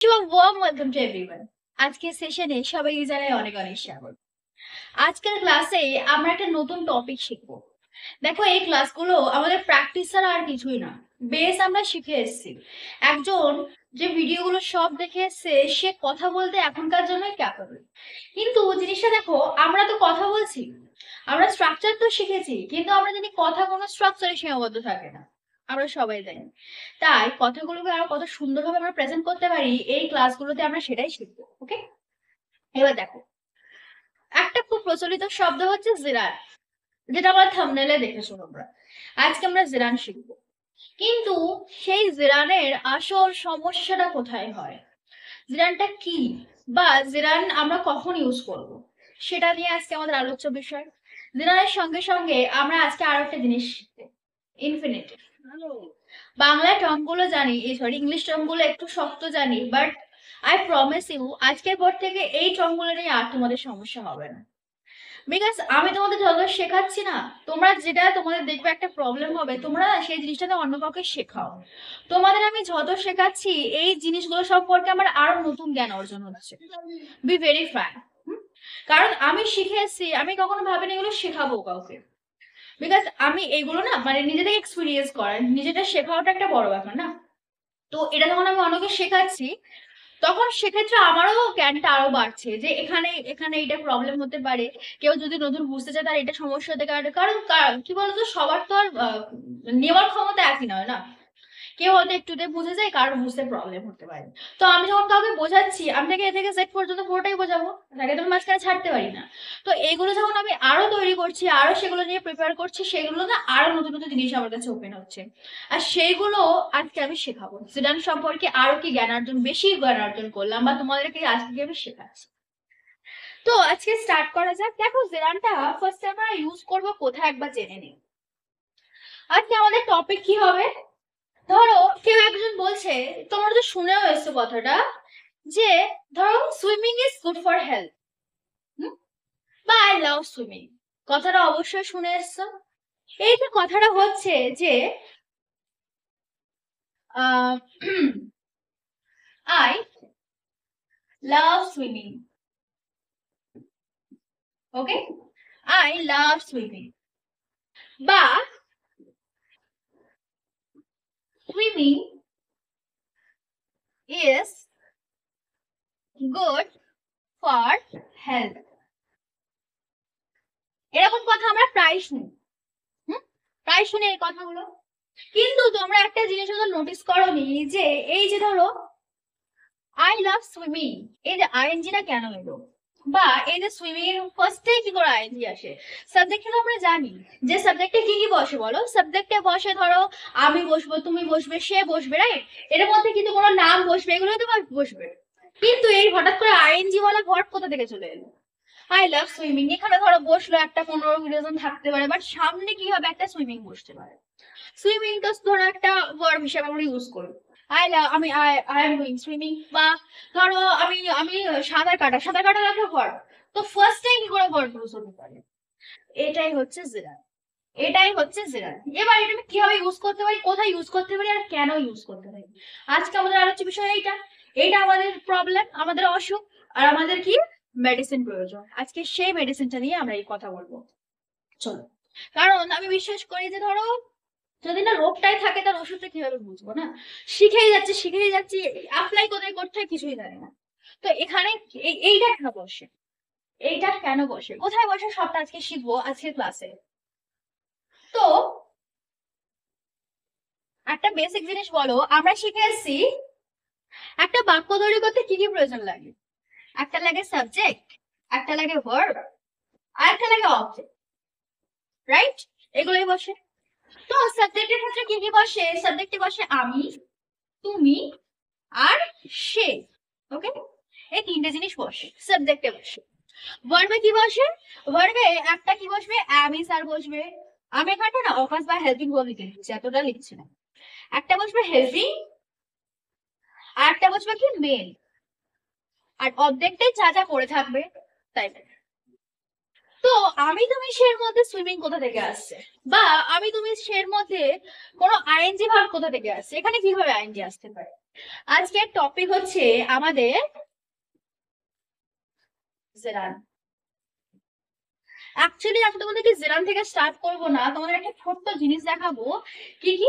Warm welcome to everyone. আজকের সেশনে সবাইকে জানাই অনেক অনেক স্বাগত। আজকের ক্লাসে আমরা একটা নতুন টপিক শিখবো। দেখো, এই ক্লাসগুলো আমাদের প্র্যাকটিস ছাড়া আর কিছুই না। বেস আমরা শিখে এসেছি। একজন যে ভিডিওগুলো সব দেখে এসছে সে কথা বলতে এখনকার জন্যই ক্যাপাবল। কিন্তু জিনিসটা দেখো, আমরা তো কথা বলছি, আমরা স্ট্রাকচার তো শিখেছি, কিন্তু আমরা জানি কথা কোনো স্ট্রাকচারে সীমাবদ্ধ থাকে না। আমরা সবাই জানি। তাই কথাগুলোকে আরো কত সুন্দরভাবে আমরা প্রেজেন্ট করতে পারি এই ক্লাসগুলোতে আমরা সেটাই শিখবো। ওকে, এবার দেখো, একটা খুব প্রচলিত শব্দ হচ্ছে জিরান, যেটা আমরা থাম্বনেলে দেখেছো তোমরা। আজকে আমরা জিরান শিখবো। কিন্তু সেই জিরানের আসল সমস্যাটা কোথায় হয়, জিরানটা কি, বা জিরান আমরা কখন ইউজ করব, সেটা নিয়ে আজকে আমাদের আলোচ্য বিষয়। জিরানের সঙ্গে সঙ্গে আমরা আজকে আরো একটা জিনিস শিখবো, ইনফিনিটিভ। বাংলা টার্ম গুলো জানি, সরি ইংলিশ টার্ম গুলো একটু শক্ত জানি, বাট আই প্রমিস ইউ আজকের পর থেকে এই টার্ম গুলো নিয়ে আর তোমাদের সমস্যা হবে না। বিকজ আমি তোমাদের যত শেখাচ্ছি না, তোমরা যেটা তোমাদের দেখবে একটা প্রবলেম হবে, তোমরা না সেই জিনিসটাতে অন্য কাউকে শেখাও। তোমাদের আমি যত শেখাচ্ছি এই জিনিসগুলো সম্পর্কে আমার আরো নতুন জ্ঞান অর্জন হচ্ছে। Be very frank. কারণ আমি শিখে এসেছি, আমি কখনো ভাবিনি এগুলো শেখাবো কাউকে। বিকজ আমি এগুলো না মানে নিজে থেকে এক্সপিরিয়েন্স করা, নিজেটা শেখাওটা একটা বড় ব্যাপার না। তো এটা যখন আমি অন্যকে শেখাচ্ছি, তখন সেক্ষেত্রে আমারও জ্ঞানটা আরো বাড়ছে যে এখানে এখানে এটা প্রবলেম হতে পারে। কেউ যদি নতুন বুঝতে চায় তার এটা সমস্যা হতে পারে, কারণ কি বলতো, সবার তো আর নেওয়ার ক্ষমতা একই নয় না। কেউ হয়তো একটুতে বুঝে যায়, কারোর বুঝতে প্রবলেম হতে পারে। তো আমি যখন কাউকে বোঝাচ্ছি, আমি তাকে এ থেকে জেড পর্যন্ত পুরোটাই বোঝাবো, তাকে তো আমি মাঝখানে ছাড়তে পারি না। তো এগুলো যখন আমি আরো তৈরি করছি, আরো সেগুলো নিয়ে প্রিপেয়ার করছি, সেগুলো না আরো নতুন নতুন জিনিস আমার কাছে ওপেন হচ্ছে। আর সেইগুলো আজকে আমি শেখাবো। জিডান সম্পর্কে আরো কি জ্ঞান অর্জন, বেশি জ্ঞান অর্জন করলাম, বা তোমাদেরকে আজকে আমি শেখাচ্ছি। তো আজকে স্টার্ট করা যাক। দেখো, জিরানটা ফার্স্ট আমরা ইউজ করবো কোথায় একবার জেনে নিই। আজকে আমাদের টপিক কি হবে, ধরো কেউ একজন বলছে, তোমরা তো শুনেও এসছো কথাটা, যে ধরো swimming is good for health, বা আই লাভ সুইমিং। কথাটা অবশ্যই শুনে এসছো। এই যে কথাটা হচ্ছে যে I love swimming, okay, I love swimming, বা swimming is good for health. এরকম কথা আমরা প্রায় শুনি, প্রায় শুনি এই কথাগুলো। কিন্তু তোমরা একটা জিনিস হয়তো নোটিস করোনি, যে এই যে ধরো আই লাভ সুইমিং, এই যে আইএনজিটা কেন এলো, বা এই যে সুইমিং এর ফার্স্টে কি করে আইএনজি আসে। সাবজেক্টে তো আমরা জানি যে সাবজেক্টে কি কি বসে, বলো। সাবজেক্টে বসে ধরো আমি বসবো, তুমি বসবে, সে বসবে, রাইট। এর মধ্যে কিন্তু কোনো নাম বসবে, এগুলো তো বসবে। কিন্তু এই হঠাৎ করে আইএনজি ওয়ালা ভার্ব কোথা থেকে চলে এলো, আই লাভ সুইমিং। এখানে ধরো বসলো একটা 15 জন থাকতে পারে, বাট সামনে কি হবে, একটা সুইমিং বসতে পারে। সুইমিং তো ধরো একটা ভার্ব হিসেবে আমরা ইউজ করি। আই লাভ, আমি আই এম ডুইং সুইমিং। বা ধরো আমি আমি সাঁতার কাটা, সাঁতার কাটা একটা ভার্ব। তো ফার্স্ট টাইম কি করে ভার্ব ইউজ হতে পারে, এটাই হচ্ছে জিরান, এটাই হচ্ছে জিরান। এবার এটা আমি কিভাবে ইউজ করতে পারি, কোথায় ইউজ করতে পারি, আর কেন ইউজ করতে পারি, আজকে আমাদের আলোচ্য বিষয় এইটা। এইটা আমাদের প্রবলেম, আমাদের অসুখ, আর আমাদের কি মেডিসিন প্রয়োজন। আজকে সেই মেডিসিনটা নিয়ে আমরা এই কথা বলবো। চলো, কারণ আমি বিশ্বাস করি যে ধরো যদি না রোগটাই থাকে তার ওষুধটা কিভাবে বুঝবো না। শিখেই যাচ্ছি, অ্যাপ্লাই কোথায় করতে হয় কিছুই জানি না। তো এখানে এইটা কেন বসে, এইটা কেন বসে, কোথায় বসে, সবটা আজকে শিখবো আজকের ক্লাসে। তো একটা বেসিক জিনিস বলো, আমরা শিখে এসেছি একটা বাক্য তৈরি করতে কি কি প্রয়োজন লাগে। একটা লাগে সাবজেক্ট, একটা লাগে ভার্ব, আর একটা লাগে অবজেক্ট, রাইট। এগুলোই বসে। তো সাবজেক্টের ক্ষেত্রে কি কি বসে, সাবজেক্টে বসে আমি, তুমি, আর সে, ওকে। এই তিনটে জিনিস বসে সাবজেক্টে বসে। ভার্বে কি বসে, ভার্বে একটা কি বসবে, আমি স্যার বসবে। আমি এখানে না অফাস বা হেল্পিং ভার্ব লিখেছি, এতটা লিখছি না। একটা বসবে হেল্পিং, আর একটা বসবে কি মেন, আর অবজেক্টে যা যা পড়ে থাকবে তাই। তো আমি তুমি সের মধ্যে সুইমিং কোথা থেকে আসছে, বা আমি তুমি সের মধ্যে কোনো আইএনজি ভার্ব কোথা থেকে আসছে, এখানে কিভাবে আইএনজি আসতে পারে। আজকের টপিক হচ্ছে আমাদের জেরান। অ্যাকচুয়ালি আমি তোমাদেরকে জেরান থেকে স্টার্ট করবো না, তোমাদের একটা ছোট্ট জিনিস দেখাবো। কি কি?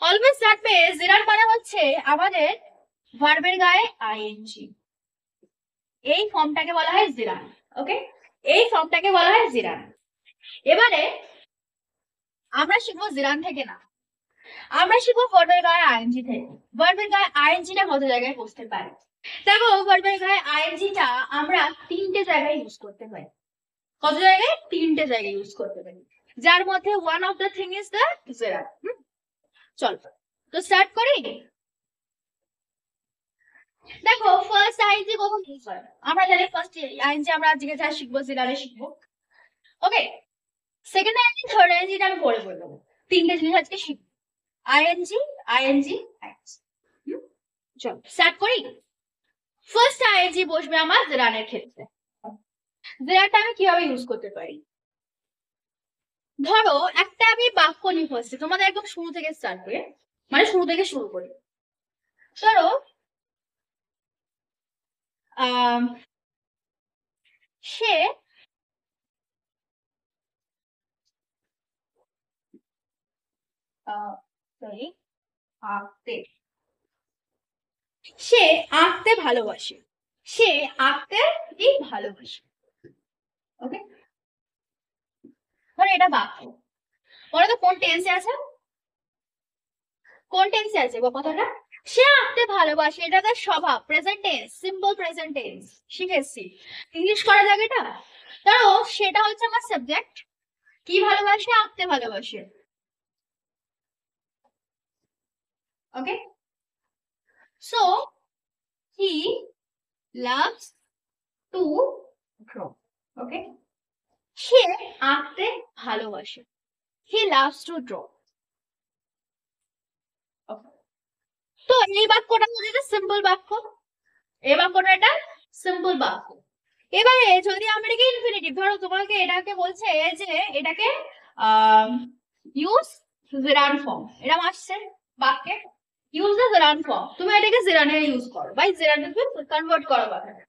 অলওয়েজ রাখবে জেরান মানে হচ্ছে আমাদের ভার্বের গায়ে আইএনজি, এই ফর্মটাকে বলা হয় জিরান। ওকে, এই ফর্মটাকে বলা হয় জিরান। এবারে আমরা শিখবো জিরান থেকে না, আমরা শিখবো ভার্বের গায়ে আইএনজি থেকে। ভার্বের গায়ে আইএনজিটা কত জায়গায় বসতে পারে? দেখো, ভার্বের গায়ে আইএনজিটা আমরা তিনটে জায়গায় ইউজ করতে পারি। কত জায়গায়? তিনটে জায়গায় ইউজ করতে পারি, যার মধ্যে one of the thing is the gerund. চল তো স্টার্ট করি। দেখো, ফার্স্ট আইএনজি কখন ইউজ হয় আমরা জানি। ফার্স্ট আইএনজি আমরা আজকে যা শিখবো জিরানে শিখবো। ওকে, সেকেন্ড আইএনজি, থার্ড আইএনজি আমি পরে বলবো। তিনটে জিনিস আজকে শিখবো, আইএনজি আইএনজি আইএনজি। চল স্টার্ট করি। ফার্স্ট আইএনজি বসবে আমার জিরানের ক্ষেত্রে। জিরানটা আমি কিভাবে ইউজ করতে পারি? ধরো একটা আমি বাক্য নিই ফার্স্টে, তোমাদের একদম শুরু থেকে স্টার্ট করে, মানে শুরু থেকে শুরু করি। ধরো সে সরি আঁকতে, সে আঁকতে ভালোবাসে, সে আঁকতে ভালোবাসে। ওকে, ধরো এটা বাক্য। বলো তো কোন টেন্সে আছে? কোন টেন্সে আছে বা কথাটা? সে আঁকতে ভালোবাসে, এটা তার স্বভাব, present tense, simple present tense. শিখেছি, ইংলিশ করা যাবে এটা। ধরো সেটা হচ্ছে আমার সাবজেক্ট, কি ভালোবাসে? আঁকতে ভালোবাসে। Okay, so he loves to draw. Okay, সে আঁকতে ভালোবাসে, হি লাভস টু ড্র। তো এই বাক্যটা হচ্ছে একটা সিম্পল বাক্য, এই বাক্যটা একটা সিম্পল বাক্য। এবারে যদি আমরা এটাকে ইনফিনিটিভ, ধরো তোমাকে এটাকে বলছে যে এটাকে ইউজ জিরান ফর্ম, এটা আসছে বাক্যে ইউজ দ্য জিরান ফর্ম, তুমি এটাকে জিরানে ইউজ করো বা জিরানে কনভার্ট করো কথাটা।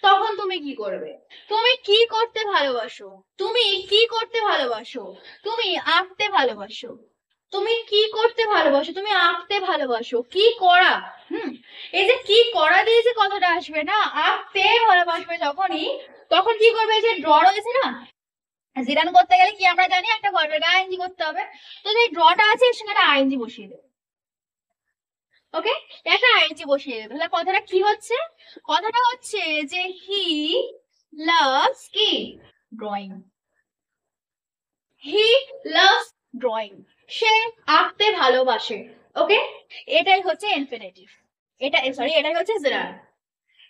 তখন তুমি কি করবে? তুমি কি করতে ভালোবাসো? তুমি কি করতে ভালোবাসো? তুমি আঁকতে ভালোবাসো। তুমি কি করতে ভালোবাসো? তুমি আঁকতে ভালোবাসো। কি করা? হুম, এই যে কি করা দিয়ে যে কথাটা আসবে না, আঁকতে ভালোবাসবে যখনই, তখন কি করবে? এই যে ড্র রয়েছে না, জিরান করতে গেলে কি আমরা জানি একটা ভার্বের গায়ে আইএনজি করতে হবে। তো যে ড্রটা আছে সেখানে আইএনজি বসিয়ে দেবে। ওকে, একটা আইএনজি বসিয়ে দেবে। তাহলে কথাটা কি হচ্ছে? কথাটা হচ্ছে যে হি লাভস কি? ড্রয়িং। হি লাভস ড্রয়িং, সে আঁকতে ভালোবাসে। ওকে, এটাই হচ্ছে ইনফিনিটিভ, এটা সরি এটাই হচ্ছে জিরান,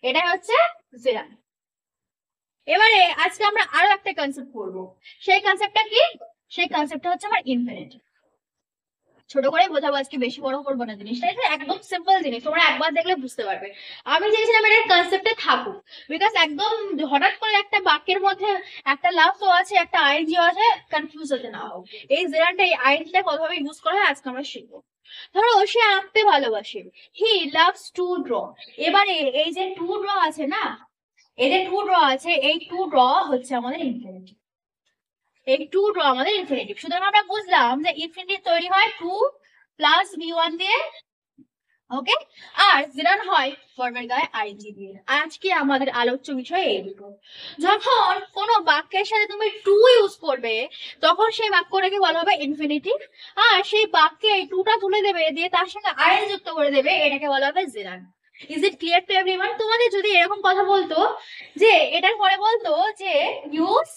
এটাই হচ্ছে জিরান। এবারে আজকে আমরা আরো একটা কনসেপ্ট পড়বো। সেই কনসেপ্টটা কি? সেই কনসেপ্টটা হচ্ছে আমার ইনফিনিটিভ। ছোট করে বোঝাবো আজকে, বেশি বড় করবো না জিনিসটা, এটা একদম সিম্পল জিনিস, তোমরা একবার দেখলে বুঝতে পারবে। আমি চেয়েছিলাম এটা কনসেপ্টে থাকুক, বিকজ একদম হঠাৎ করে একটা বাক্যের মধ্যে একটা লাভ তো আছে, একটা আইএনজি আছে, কনফিউজ হতে না হোক। এই জেরানটা, এই আইএনজিটা কতভাবে ইউজ করা হয় আজকে আমরা শিখবো। ধরো সে আঁকতে ভালোবাসে, হি লাভস টু ড্র। এবারে এই যে টু ড্র আছে না, এই যে টু ড্র আছে, এই টু ড্র হচ্ছে আমাদের ইনফিনিটিভ। এই টু ড্র আমাদের ইনফিনিটিভ। সুতরাং আমরা বুঝলাম যে ইনফিনিটিভ তৈরি হয় টু প্লাস ভি1 দিয়ে। ওকে, আর জিরান হয় ভার্বের গায়ে আইএনজি দিয়ে। আজকে আমাদের আলোচ্য বিষয় এই দুটো। যখন কোনো বাক্যের সাথে তুমি টু ইউজ করবে, তখন সেই বাক্যটাকে বলা হবে ইনফিনিটিভ। আর সেই বাক্যে এই টুটা তুলে দেবে, দিয়ে তার সঙ্গে আইএন যুক্ত করে দেবে, এটাকে বলা হবে gerund. Is it clear to everyone? তোমাদের যদি এরকম কথা বলতো যে এটার পরে বলতো যে ইউজ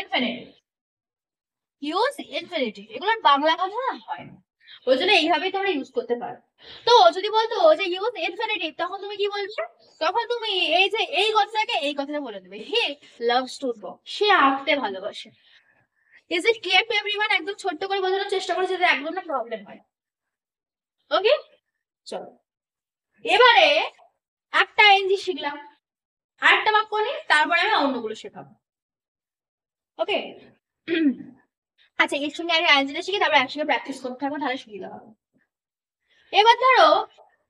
ইনফিনিটিভ, ইউজ ইনফিনিটিভ, এগুলোর বাংলা কথা না হয় না, ওই জন্য এইভাবেই তোমরা ইউজ করতে পারো। তো যদি বলতো যে ইউজ ইনফিনিটিভ, তখন তুমি কি বলবে? তখন তুমি এই যে এই কথাটাকে এই কথাটা বলে দেবে, হি লাভস টু ড্র, সে আঁকতে ভালোবাসে। Is it clear to everyone? একদম ছোট্ট করে বোঝানোর চেষ্টা করে যাতে একদম না প্রবলেম হয়। ওকে, চলো এবারে একটা এনজি শিখলাম, আরেকটা বাক্য নিই, তারপরে আমি অন্যগুলো শেখাবো। ওকে, আচ্ছা এর সঙ্গে আগে আইনজিটা শিখি, তারপর একসঙ্গে প্র্যাকটিস করতে থাকবো, তাহলে সুবিধা হবে। এবার ধরো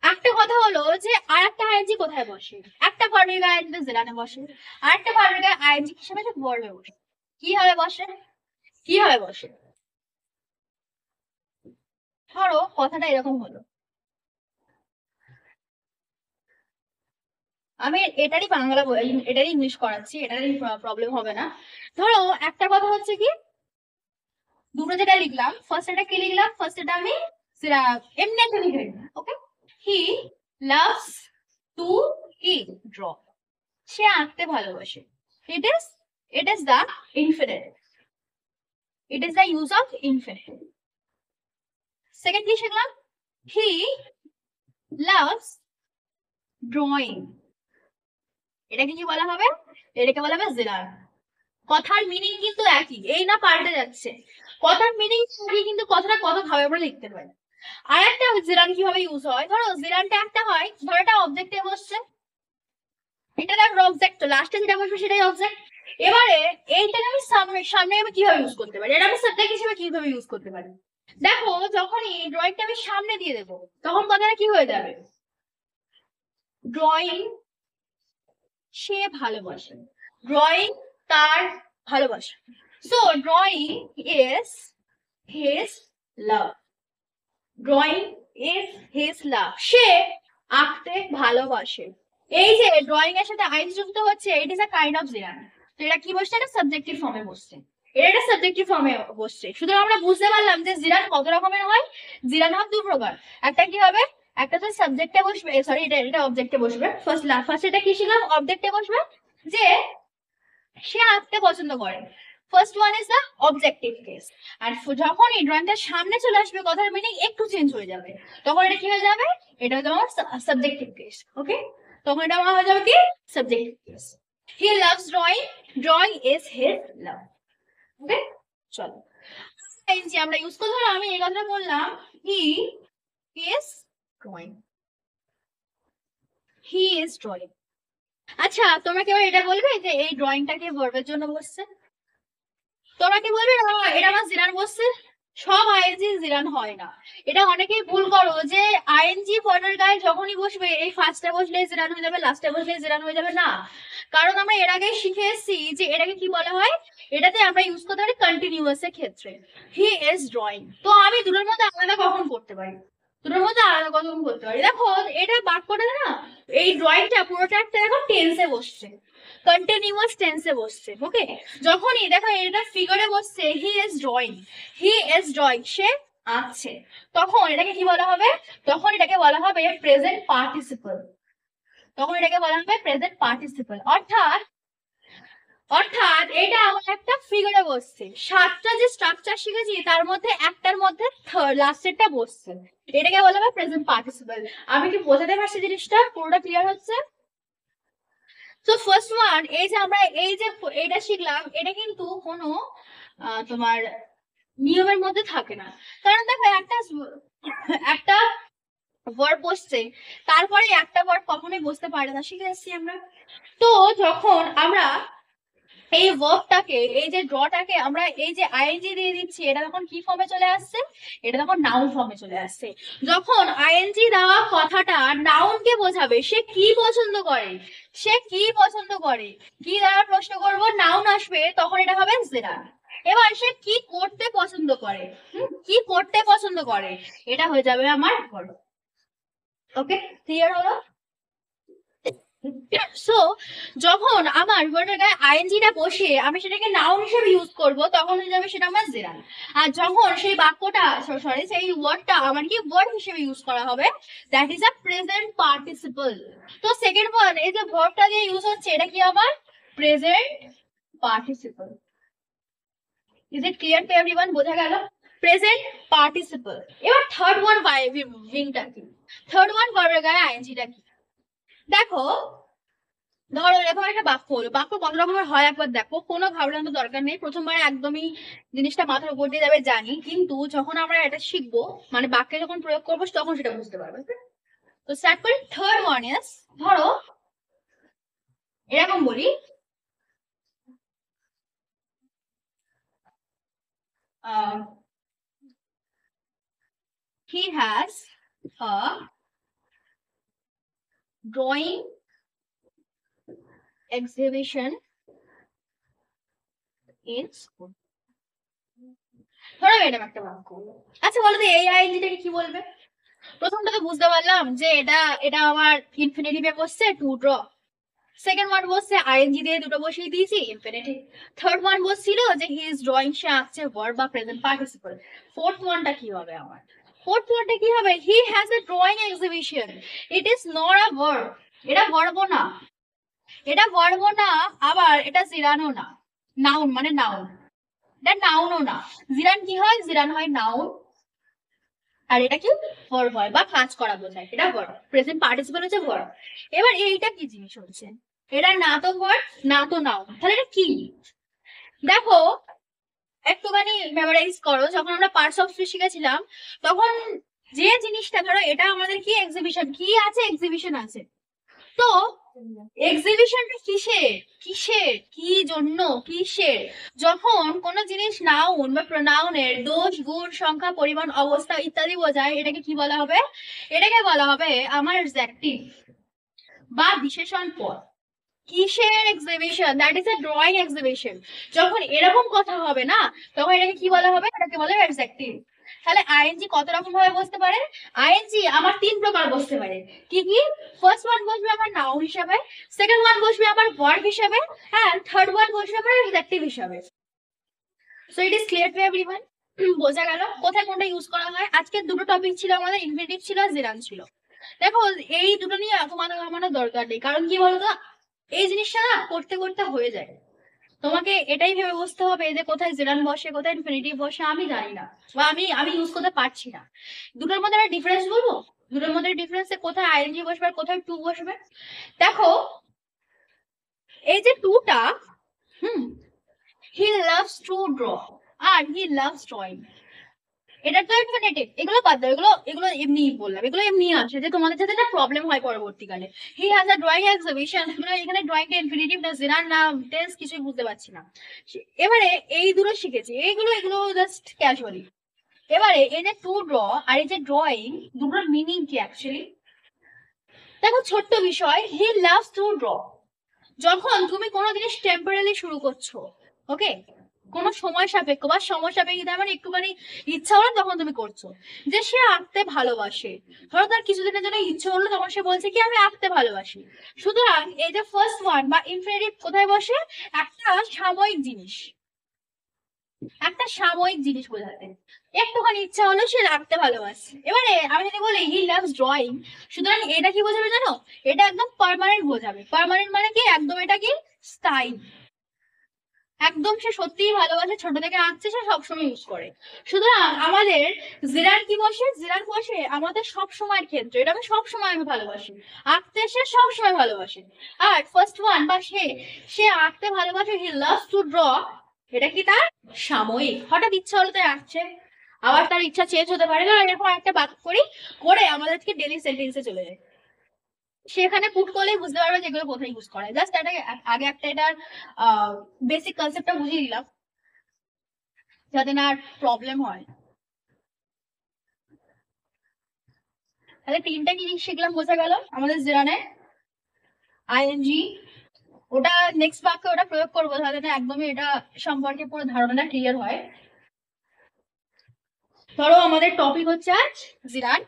একটা কথা হলো যে আর একটা আইএনজি কোথায় বসে, একটা ভার্বের গায়ে আইএনজি জেলানে বসে, আর একটা ভার্বের গায়ে আইএনজি হিসেবে ভার্বে বসে। কি হবে বসে, কি হবে বসে? ধরো কথাটা এরকম হলো, আমি এটারই বাংলা এটারই ইংলিশ করাচ্ছি, এটারই প্রবলেম হবে না। ধরো একটা কথা হচ্ছে কি, দুটো যেটা লিখলাম, ফার্স্ট এটা কি লিখলাম, ফার্স্ট এটা আমি এমনি একটা লিখে নিলাম, okay. He loves to it draw, সে আঁকতে ভালোবাসে। It is, it is the infinite, it is the use of infinite. Second কি শিখলাম, হি লাভস ড্রয়িং, এটাকে কি বলা হবে, এটাকে বলা হবে জেরার। কথার মিনিং কিন্তু একই, এই না পাল্টে যাচ্ছে, কথার মিনিং একই কিন্তু কথাটা কত ভাবে আমরা লিখতে পারি। আর একটা জেরান কিভাবে ইউজ হয়, ধরো জেরানটা একটা হয়, ধরো এটা অবজেক্টে বসছে, এটা একটা অবজেক্ট, লাস্টে যেটা বসবে সেটাই অবজেক্ট। এবারে এইটাকে আমি সামনে সামনে আমি কিভাবে ইউজ করতে পারি, এটা আমি সাবজেক্ট হিসেবে কিভাবে ইউজ করতে পারি। দেখো যখনই ড্রয়িংটা আমি সামনে দিয়ে দেবো তখন কথাটা কি হয়ে যাবে, ড্রয়িং সে ভালোবাসে, ড্রয়িং তার ভালোবাসা। So drawing is his love, drawing is his love, সে আঁকতে ভালোবাসে। এই যে ড্রয়িং এর সাথে আইন যুক্ত হচ্ছে, it is a kind of gerund. তো এটা কি বসছে, এটা সাবজেক্টিভ ফর্মে বসছে, এটা একটা সাবজেক্টিভ ফর্মে বসছে। সুতরাং আমরা বুঝতে পারলাম যে জিরান কত রকমের হয়। জিরান হয় দু প্রকার, একটা কি হবে, একটা তো সাবজেক্টে বসবে, সরি এটা এটা অবজেক্টে বসবে। ফার্স্ট এটা কি শিখলাম, অবজেক্টে বসবে, যে সে আঁকতে পছন্দ করে। First one is the objective case. আর যখনই ড্রয়িংটা সামনে চলে আসবে কথার মিনিং একটু চেঞ্জ হয়ে যাবে, তখন এটা কি হয়ে যাবে, এটা হচ্ছে আমার সাবজেক্টিভ কেস, ওকে। তখন এটা আমার হয়ে যাবে কি, subjective case. He loves drawing, drawing is his love, okay. চলো এই যে আমরা ইউজ করতে হলো, আমি এই কথাটা বললাম, হি is drawing, he is drawing. আচ্ছা তোমরা কেউ এটা বলবে যে এই ড্রয়িংটা কি ভার্বের জন্য বসছে, তোমরা কি বলবে না এটা আমার জিরান বসছে? সব আইএনজি জিরান হয় না, এটা অনেকেই ভুল করো যে আইএনজি পরের গায়ে যখনই বসবে এই ফার্স্টে বসলে জিরান হয়ে যাবে, লাস্টে বসলে জিরান হয়ে যাবে, না। কারণ আমরা এর আগে শিখে এসেছি যে এটাকে কি বলা হয়, এটাতে আমরা ইউজ করতে পারি কন্টিনিউয়াস এর ক্ষেত্রে। হি ইজ ড্রয়িং, তো আমি দুটোর মধ্যে আলাদা কখন করতে পারি, দুটোর মধ্যে আলাদা কখন করতে পারি, দেখো এটা বাক্যটা না, এই ড্রয়িংটা পুরোটা একটা দেখো টেন্সে বসছে, কন্টিনিউয়াস টেন্সে বসছে, ওকে। যখনই দেখো এটা ফিগারে বসছে, he is drawing, he is drawing, সে আঁকছে, তখন এটাকে কি বলা হবে, তখন এটাকে বলা হবে প্রেজেন্ট পার্টিসিপল, তখন এটাকে বলা হবে প্রেজেন্ট পার্টিসিপল। অর্থাৎ অর্থাৎ এটা আমার একটা ফিগারে বসছে, সাতটা যে স্ট্রাকচার শিখেছি তার মধ্যে একটার মধ্যে লাস্টেরটা বসছে, এটাকে বলা হবে প্রেজেন্ট পার্টিসিপল। আমি কি বোঝাতে পারছি জিনিসটা, পুরোটা ক্লিয়ার হচ্ছে? তো ফার্স্ট ওয়ান, এই যে আমরা এই যে এটা শিখলাম, এটা কিন্তু কোনো তোমার নিয়মের মধ্যে থাকে না। কারণ দেখো একটা একটা ভার্ব বসছে, তারপরে একটা ভার্ব কখনোই বসতে পারে না, শিখে এসেছি আমরা। তো যখন আমরা এই ভার্বটাকে, এই যে ড্রটাকে আমরা এই যে আইএনজি দিয়ে দিচ্ছি, এটা তখন কি ফর্মে চলে আসছে, এটা তখন নাউন ফর্মে চলে আসছে। যখন আইএনজি দেওয়া কথাটা নাউনকে বোঝাবে, সে কি পছন্দ করে, সে কি পছন্দ করে, কি দ্বারা প্রশ্ন করব, নাউন আসবে, তখন এটা হবে জেরার। এবার সে কি করতে পছন্দ করে, কি করতে পছন্দ করে, এটা হয়ে যাবে আমার ভার্ব, ওকে। ক্লিয়ার হলো? সো যখন আমার ভার্বের গায়ে আইএনজিটা বসিয়ে আমি সেটাকে নাউন হিসেবে ইউজ করব, তখন হয়ে যাবে সেটা আমার জেরান। আর যখন সেই বাক্যটা, সরি সেই ওয়ার্ডটা আমার কি ভার্ব হিসেবে ইউজ করা হবে, that is a present participle. তো সেকেন্ড ওয়ান, এই যে ভার্বটা দিয়ে ইউজ হচ্ছে, এটা কি আমার present participle. Is it clear to everyone, বোঝা গেল? Present participle. এবার থার্ড ওয়ান উইংটা কি, থার্ড ওয়ান ভার্বের গায়ে আইএনজিটা কি, দেখো ধরো এরকম একটা বাক্য হলো, বাক্য কত রকমের হয় একবার দেখো, কোনো ঘাবড়ানোর দরকার নেই, প্রথমবার একদমই জিনিসটা মাথার উপর দিয়ে যাবে জানি, কিন্তু যখন আমরা এটা শিখবো, মানে বাক্যে যখন প্রয়োগ করবো তখন সেটা বুঝতে পারবে। তো স্টার্ট করি, থার্ড ওয়ান ইজ, ধরো এরকম বলি, he has a drawing exhibition in school. ধরো ম্যাডাম একটা বাক্য, আচ্ছা বলো তো এই আইএনজিটাকে কি বলবে? প্রথমটা তো বুঝতে পারলাম যে এটা এটা আমার ইনফিনিটিভে বসছে টু ড্র। সেকেন্ড ওয়ান বসছে আইএনজি দিয়ে দুটো বসিয়ে দিয়েছি ইনফিনিটিভ। থার্ড ওয়ান বসছিল যে হি ইজ ড্রয়িং, সে আঁকছে ভার্ব বা প্রেজেন্ট পার্টিসিপল। ফোর্থ ওয়ানটা কি হবে আমার? ফোর্থ ওয়ানটা কি হবে? He has a drawing exhibition. It is not a verb. এটা ভার্ব না, এটা ভার্ব না, আবার এটা জিরানও না। নাউন মানে নাউন, এটা নাউনও না। জিরান কি হয়? জিরান হয় নাউন, আর এটা কি ভার্ব হয় বা কাজ করা বোঝায়, এটা ভার্ব। প্রেজেন্ট পার্টিসিপল হচ্ছে ভার্ব। এবার এইটা কি জিনিস হচ্ছে? এটা না তো ভার্ব না তো নাউন, তাহলে এটা কি? দেখো একটুখানি মেমোরাইজ করো, যখন আমরা পার্টস অফ স্পিচ শিখেছিলাম তখন যে জিনিসটা, ধরো এটা আমাদের কি এক্সিবিশন, কি আছে? এক্সিবিশন আছে। তো এক্সিবিশনটা কিসের? কিসের? কি জন্য? কিসের? যখন কোনো জিনিস নাউন বা প্রোনাউনের দোষ, গুণ, সংখ্যা, পরিমাণ, অবস্থা ইত্যাদি বোঝায়, এটাকে কি বলা হবে? এটাকে বলা হবে আমার অ্যাডজেক্টিভ বা বিশেষণ পদ। কিসের exhibition? That is a drawing exhibition. যখন এরকম কথা হবে না, তখন এটাকে কি বলা হবে? এটাকে বলা হবে অ্যাডজেক্টিভ। তাহলে আইএনজি কত রকম ভাবে বসতে পারে? আইএনজি আমার তিন প্রকার বসতে পারে। কি কি? ফার্স্ট ওয়ান বসবে আমার নাউন হিসাবে, সেকেন্ড ওয়ান বসবে আমার ভার্ব হিসাবে, এন্ড থার্ড ওয়ান বসবে আমার অ্যাডজেক্টিভ হিসাবে। So it is clear to everyone. বোঝা গেল কোথায় কোনটা ইউজ করা হয়? আজকে দুটো টপিক ছিল আমাদের, ইনফিনিটিভ ছিল আর জিরান ছিল। দেখো এই দুটো নিয়ে এত মাথা ঘামানোর দরকার নেই, কারণ কি বলতো এই জিনিসটা না করতে করতে হয়ে যায়। তোমাকে এটাই ভেবে বসতে হবে যে কোথায় জিরান বসে কোথায় ইনফিনিটিভ বসে আমি জানি না, বা আমি আমি ইউজ করতে পারছি না। দুটোর মধ্যে একটা ডিফারেন্স বলবো, দুটোর মধ্যে ডিফারেন্সে কোথায় আইএনজি বসবে আর কোথায় টু বসবে। দেখো এই যে টুটা, হি লাভস টু ড্র আর হি লাভস ড্রয়িং, এটা তো ইনফিনিটিভ। এগুলো বাদ দাও, এগুলো এগুলো এমনি বললাম, এগুলো এমনি আছে যে তোমাদের সাথে না প্রবলেম হয় পরবর্তীকালে। He has a drawing exhibition, এখানে ড্রয়িংটা ইনফিনিটিভ না জিরান না টেন্স কিছুই বুঝতে পারছি না। এবারে এই দুটো শিখেছি, এইগুলো এগুলো জাস্ট ক্যাজুয়ালি। এবারে এই যে টু ড্র আর এই যে ড্রয়িং, দুটোর মিনিং কি অ্যাকচুয়ালি? দেখো ছোট্ট বিষয়, হি লাভস টু ড্র। যখন তুমি কোনো জিনিস টেম্পোরারি শুরু করছো, ওকে, কোনো সময় সাপেক্ষ বা সময় সাপেক্ষ, মানে একটুখানি ইচ্ছা হলো তখন তুমি করছো। যে সে আঁকতে ভালোবাসে, ধরো তার কিছুদিনের জন্য ইচ্ছে হলো, তখন সে বলছে কি আমি আঁকতে ভালোবাসি। সুতরাং এই যে ফার্স্ট ওয়ান বা ইনফিনিটিভ কোথায় বসে? একটা সাময়িক জিনিস, একটা সাময়িক জিনিস বোঝাতে। একটুখানি ইচ্ছা হলো সে আঁকতে ভালোবাসে। এবারে আমি যদি বলি হি লাভস ড্রয়িং, সুতরাং এটা কি বোঝাবে জানো? এটা একদম পার্মানেন্ট বোঝাবে। পার্মানেন্ট মানে কি? একদম এটা কি স্থায়ী, একদম সে সত্যিই ভালোবাসে, ছোট থেকে আঁকছে, সে সবসময় ইউজ করে। সুতরাং আমাদের জিরান কি বসে? জিরান বসে আমাদের সব সময়ের ক্ষেত্রে, এটা আমি সব সময় আমি ভালোবাসি, আঁকতে সে সব সময় ভালোবাসে। আর ফার্স্ট ওয়ান বা সে, সে আঁকতে ভালোবাসে, হি লাভস টু ড্র, এটা কি তার সাময়িক, হঠাৎ ইচ্ছা হলো তাই আঁকছে, আবার তার ইচ্ছা চেঞ্জ হতে পারে। কারণ এরকম একটা বাক্য করি করে আমাদেরকে ডেলি সেন্টেন্সে চলে যায়, সেখানে পুট করলেই বুঝতে পারবে যেগুলো কোথায় ইউজ করা। জাস্ট এটা আগে একটা এটার বেসিক কনসেপ্টটা বুঝিয়ে দিলাম যাতে না আর প্রবলেম হয়। তাহলে তিনটা কি শিখলাম বোঝা গেল আমাদের জিরানে? আইএনজি, ওটা নেক্সট বাক্যে ওটা প্রয়োগ করবো, তাহলে না একদমই এটা সম্পর্কে পুরো ধারণাটা ক্লিয়ার হয়। ধরো আমাদের টপিক হচ্ছে আজ জিরান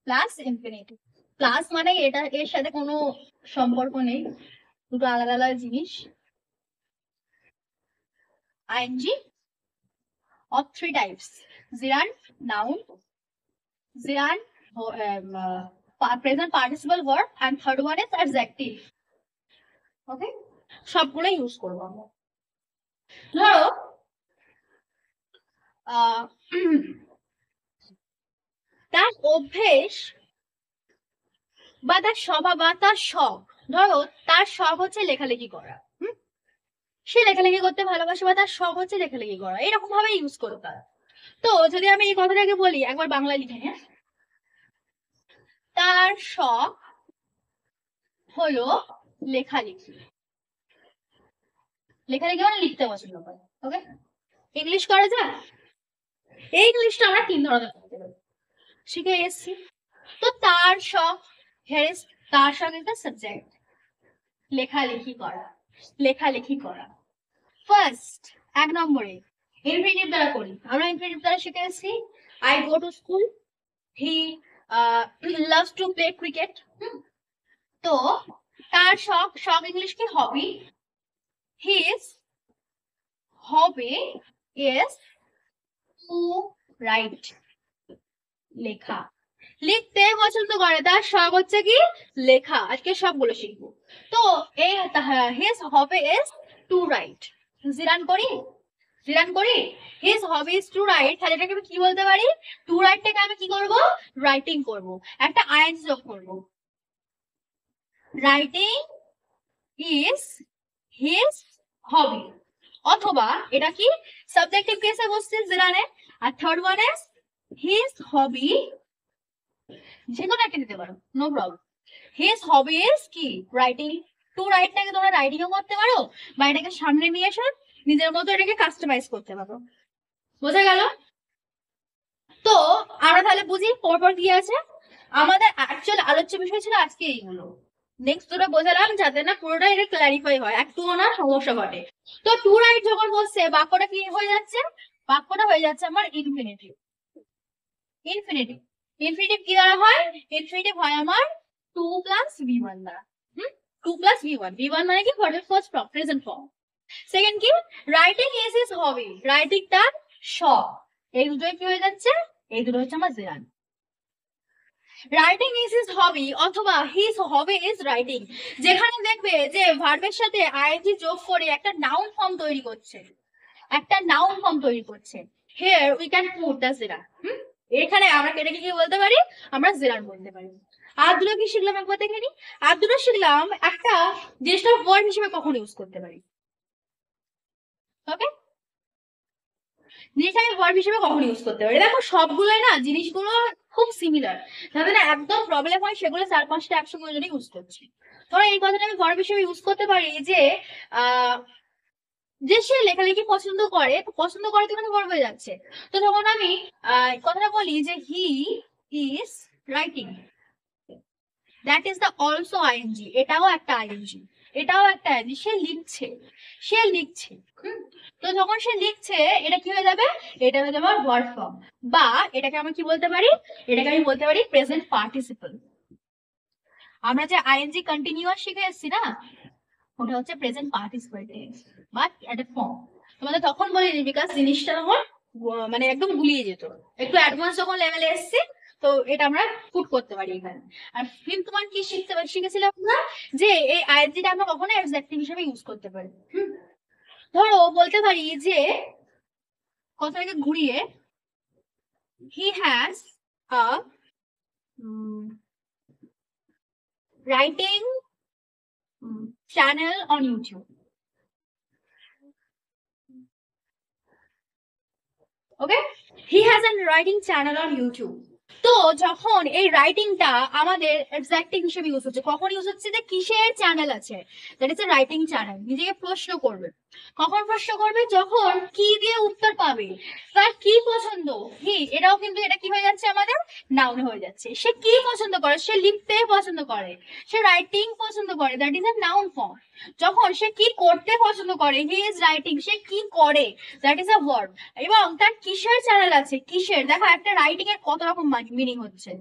প্লাস ইনফিনিটিভ। প্লাস মানে এটা এর সাথে কোনো সম্পর্ক নেই, দুটো আলাদা আলাদা জিনিস। ING of three types: gerund noun, gerund present participle verb, and third one is adjective. Okay, সবগুলো ইউজ করবো আমরা। ধরো তার অভ্যেস বা তার স্বভাব বা তার শখ, ধরো তার শখ হচ্ছে লেখালেখি করা, সে লেখালেখি করতে ভালোবাসে বা তার শখ হচ্ছে লেখালেখি করা, এরকম ভাবে ইউজ করো তার। তো যদি আমি এই কথাটাকে বলি একবার বাংলায় লিখে, হ্যাঁ, তার শখ হলো লেখালেখি, লেখালেখি মানে লিখতে পছন্দ করে। ওকে, ইংলিশ করা যায়। এই ইংলিশটা আমরা তিন ধরনের করতে পারি, শিখে এসছি। তো তার শখ, here is তার শখ is the subject, লেখালেখি করা, লেখালেখি করা। ফার্স্ট, এক নম্বরে ইনফিনিটিভ দ্বারা করি। আমরা ইনফিনিটিভ দ্বারা শিখে এসেছি I go to school, he loves to play cricket. তো তার শখ, শখ ইংলিশ কি? Hobby. His hobby is to write, লেখা, লিখতে পছন্দ করে, তার শখ হচ্ছে কি? লেখা। আজকে সবগুলো শিখবো। তো এই his hobby is to write, gerund করি, জিরান করি, his hobby is to write. তাহলে এটাকে আমি কি বলতে পারি? টু রাইটটাকে আমি কি করব? রাইটিং করব, একটা আইএনজি যোগ করব। রাইটিং ইজ হিজ হবি, অথবা এটা কি সাবজেক্টিভ কেসে বসছে জিরানে। আর third one is his hobby, যে কোনো একটা দিতে পারো, no problem. His hobby is কি? রাইটিং। টু রাইটটাকে তোমরা রাইটিংও করতে পারো, বা এটাকে সামনে নিয়ে এসে নিজের মতো এটাকে কাস্টমাইজ করতে পারো। বোঝা গেল? তো আমরা তাহলে বুঝি পরপর কি আছে। আমাদের অ্যাকচুয়াল আলোচ্য বিষয় ছিল আজকে এইগুলো। নেক্সট দুটো বোঝালাম যাতে না পুরোটা এটা ক্ল্যারিফাই হয়, একটুও না সমস্যা ঘটে। তো টু রাইট যখন বলছে, বাক্যটা কি হয়ে যাচ্ছে? বাক্যটা হয়ে যাচ্ছে আমার ইনফিনিটিভ। ইনফিনিটিভ, ইনফিনিটিভ কি দ্বারা হয়? ইনফিনিটিভ হয় আমার টু প্লাস ভি1 দ্বারা। টু প্লাস ভি1, ভি1 মানে কি? First form, present form. Second কি? Writing is his hobby, writing তার শখ। এই দুটোই কি হয়ে যাচ্ছে? এই দুটো হচ্ছে আমার জিরান। রাইটিং ইজ হিজ হবি অথবা হিজ হবি ইজ রাইটিং, যেখানে দেখবে যে ভার্বের সাথে আইএনজি যোগ করে একটা নাউন ফর্ম তৈরি করছে, একটা নাউন ফর্ম তৈরি করছে। Here we can put the gerund. এখানে আমরা এটাকে কি বলতে পারি? আমরা জিরান বলতে পারি। আর দুটো কি শিখলাম একবার দেখে নি। আর দুটো শিখলাম একটা জিনিসটা ওয়ার্ড হিসেবে কখন ইউজ করতে পারি। ওকে, জিনিসটা আমি ভার্ব হিসেবে কখন ইউজ করতে পারি। দেখো সবগুলোই না জিনিসগুলো খুব সিমিলার, যাদের না একদম প্রবলেম হয় সেগুলো 4-5টা একসঙ্গে যদি ইউজ করছি। ধরো এই কথাটা আমি ভার্ব হিসেবে ইউজ করতে পারি যে যে সে লেখালেখি পছন্দ করে, পছন্দ করে তো এখানে ভার্ব হয়ে যাচ্ছে। তো যখন আমি কথাটা বলি যে he is writing, that is the also ING, এটাও একটা আইএনজি, এটাও একটা আইএনজি। সে লিখছে, সে লিখছে। তো যখন সে লিখছে এটা কি হয়ে যাবে? এটা হয়ে যাবে ভার্ব ফর্ম, বা এটাকে আমি কি বলতে পারি? এটাকে আমি বলতে পারি প্রেজেন্ট পার্টিসিপল। আমরা যে আইএনজি কন্টিনিউয়াস শিখে এসেছি না, ওটা হচ্ছে প্রেজেন্ট পার্টিসিপল টেন্স বা একটা ফর্ম। তোমাদের তখন বলিনি বিকজ জিনিসটা তখন মানে একদম গুলিয়ে যেত। একটু অ্যাডভান্স যখন লেভেলে এসেছি তো এটা আমরা পুট করতে পারি এখানে। আর ফিল্ম তোমার কি শিখেছিলাম আমরা যে এই আইএনজিটা আমরা কখনো অ্যাডজেক্টিভ হিসেবে ইউজ করতে পারি। ধরো বলতে পারি যে কথাটাকে ঘুরিয়ে he has a writing channel on YouTube. Okay, he has a writing channel on YouTube. তো যখন এই রাইটিংটা আমাদের অ্যাডজেক্টিভ হিসেবে ইউজ হচ্ছে, কখন ইউজ হচ্ছে? যে কিসের চ্যানেল আছে, that is a writing channel. নিজেকে প্রশ্ন করবে, কখন প্রশ্ন করবে? যখন কি দিয়ে উত্তর পাবে, তার কি পছন্দ। হি, এটাও কিন্তু এটা কি হয়ে যাচ্ছে আমাদের? নাউন হয়ে যাচ্ছে। সে কি পছন্দ করে? সে লিখতে পছন্দ করে, সে রাইটিং পছন্দ করে, that is a noun form. যখন সে কি করতে পছন্দ করে, হি ইজ রাইটিং, সে কি করে, দ্যাট ইজ আ ভার্ব। এবং তার কিসের চ্যানেল আছে, কিসের, দেখো একটা রাইটিং এর কত রকম মিনিং হচ্ছে।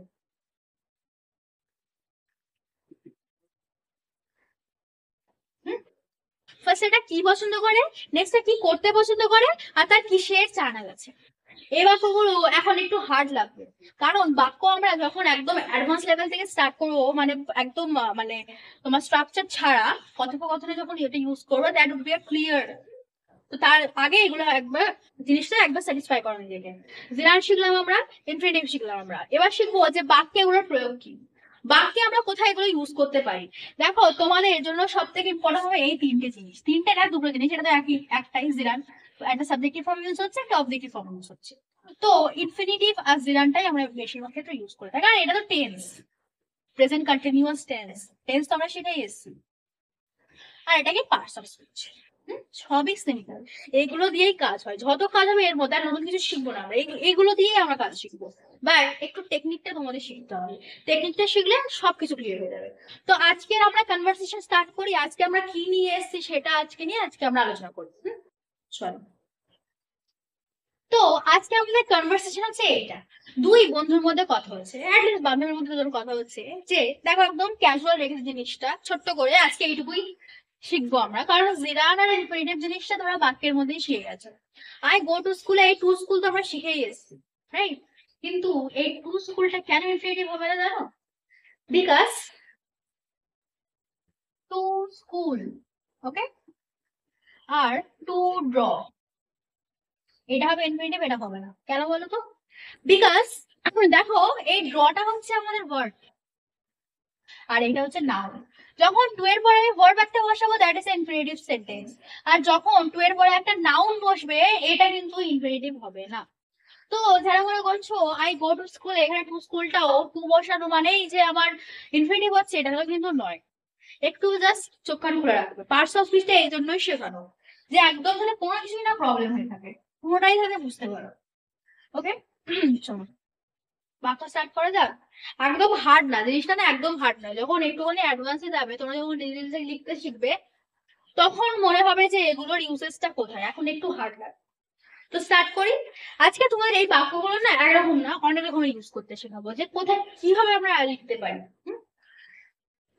ফার্স্ট এটা কি পছন্দ করে, নেক্সট কি করতে পছন্দ করে, আর তার কিসের চ্যানেল আছে। এই বাক্যগুলো এখন একটু হার্ড লাগবে, কারণ বাক্য আমরা যখন একদম অ্যাডভান্স লেভেল থেকে স্টার্ট করবো, মানে একদম মানে তোমার স্ট্রাকচার ছাড়া কথোপকথনে যখন এটা ইউজ করবো, that would be a clear. তো তার আগে এগুলো একবার জিনিসটা একবার স্যাটিসফাই করো নিজেকে। জিরান শিখলাম আমরা, ইনফিনিটিভ শিখলাম আমরা, এবার শিখবো যে বাক্যে এগুলোর প্রয়োগ কি, বাক্যে আমরা কোথায় এগুলো ইউজ করতে পারি। দেখো তোমাদের এর জন্য সব থেকে ইম্পর্টেন্ট হবে এই তিনটে জিনিস, তিনটে না দুটো জিনিস, এটা তো একটাই জিরান। একটা সাবজেক্টিভ ফর্ম ইউজ হচ্ছে, একটা অবজেক্টিভ ফর্ম ইউজ হচ্ছে। তো ইনফিনিটিভ আর জিরানটাই আমরা বেশিরভাগ ক্ষেত্রে ইউজ করি, কারণ এটা তো tense, present continuous tense, tense তো আমরা শিখেই এসেছি। আর এটা কি পার্টস অফ স্পিচ। সবই সিম্পল। এগুলো দিয়েই কাজ হয়, যত কাজ হবে এর মধ্যে, আর নতুন কিছু শিখবো না আমরা, এগুলো দিয়েই আমরা কাজ শিখবো। বাট একটু টেকনিকটা তোমাদের শিখতে হবে, টেকনিকটা শিখলে সবকিছু ক্লিয়ার হয়ে যাবে। তো আজকের আমরা কনভারসেশন স্টার্ট করি। আজকে আমরা কি নিয়ে এসেছি সেটা আজকে আমরা আলোচনা করবো। চলো। তো আজকে আমাদের কনভারসেশন হচ্ছে এইটা, দুই বন্ধুর মধ্যে কথা হচ্ছে, অ্যাটলিস্ট বান্ধবীর মধ্যে যখন কথা হচ্ছে, যে দেখো একদম ক্যাজুয়াল রেখেছে জিনিসটা, ছোট্ট করে আজকে এইটুকুই শিখবো আমরা, কারণ জিরান আর ইনফিনিটিভ জিনিসটা তোমরা বাক্যের মধ্যেই শিখে গেছো। আই গো টু স্কুল, এই টু স্কুল তো আমরা শিখেই এসেছি, রাইট? কিন্তু এই টু স্কুলটা কেন ইনফিনিটিভ হবে না জানো? বিকজ টু স্কুল, ওকে, আর টু ড্র, এটা হবে ইনফিনিটিভ, এটা হবে না। কেন বলো তো? বিকজ এখন দেখো, এই ড্রটা হচ্ছে আমাদের ভার্ব, আর এটা হচ্ছে নাউন। যখন টু এর পরে আমি ভার্ব একটা বসাবো, দ্যাট ইজ ইনফিনিটিভ সেন্টেন্স। আর যখন টু এর পরে একটা নাউন বসবে, এটা কিন্তু ইনফিনিটিভ হবে না। তো যারা মনে করছো আই গো টু স্কুল, এখানে টু স্কুলটাও টু বসানো মানেই যে আমার ইনফিনিটিভ হচ্ছে, এটা কিন্তু নয়। একটু জাস্ট চোখ কান খুলে রাখবে, পার্টস অফ স্পিচটা এই জন্যই শেখানো, যে একদম তাহলে কোনো কিছুই না প্রবলেম হয়ে থাকে, পুরোটাই তাহলে বুঝতে পারো। ওকে, চলো বাক্য স্টার্ট করা যাক। একদম হার্ড না জিনিসটা, না একদম হার্ড না। যখন একটুখানি অ্যাডভান্সে যাবে, তোমরা যখন ডিটেলসে লিখতে শিখবে, তখন মনে হবে যে এগুলোর ইউসেসটা কোথায়, এখন একটু হার্ড লাগে। তো স্টার্ট করি। আজকে তোমাদের এই বাক্যগুলো না একরকম না, অনেক রকমের ইউজ করতে শেখাবো, যে কোথায় কিভাবে আমরা লিখতে পারি।